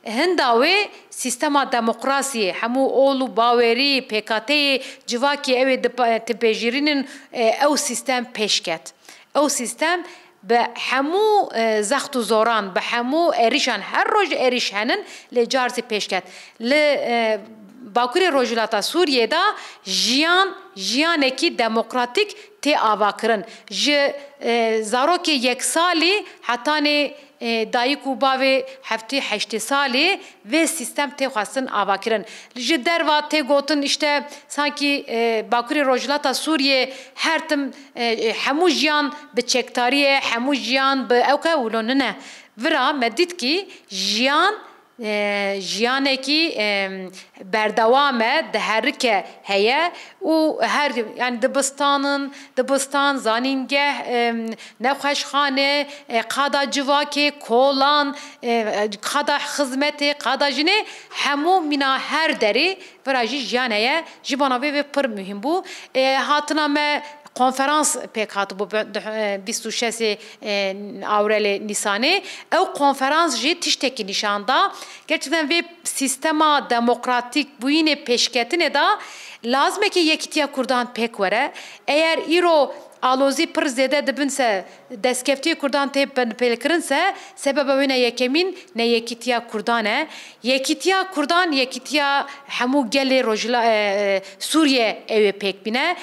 هنداوی سیستما دموکراسی همو اولو باوری PKT civaki ev tepejirinin ev sistem peşket. Ev sistem به همو زخت و زوران به همو اریشان هر روز اریشانن لجارزی پیش کرد ل باکوری روجلاتا سوریه دا جیان کی دموکراتیک تی آوا کرن ج زاروک یک سالی حتی نه دایک و باوی هفته 8 سالی و سیستم تی خواستن آوا کرن ج در و تی گوتن işte sanki باکوری روجلاتا سوریه هر تم همو جیان به چکتاریه همو جیان به اوکا ولونه ورا مدید کی جیان جیانکی بردوامه دهرکه هیا و هر yani دبستان زانینگه نخوشخانه قادا جواکی کولان قادا خدمتی قادا جنه همو منا هر دری وراجی جیانه جبانه و پر مهم بو هاتنامه konferans pek hatı bu 26 Avril Nisan'ı o konferans jî tişteki nişanda gerçekten ve sistema demokratik bu yine peşketine da lazım ki yekitiya kurdan pek vere eğer iro آلوزی پر زیاده دبنسه دستکفتی کردان تیپ پیلکرنسه سبب وینه یکمین نه یکیتیا کردانه یکیتیا کردان یکیتیا همو گلی روجلا سوریه اوی پک بینه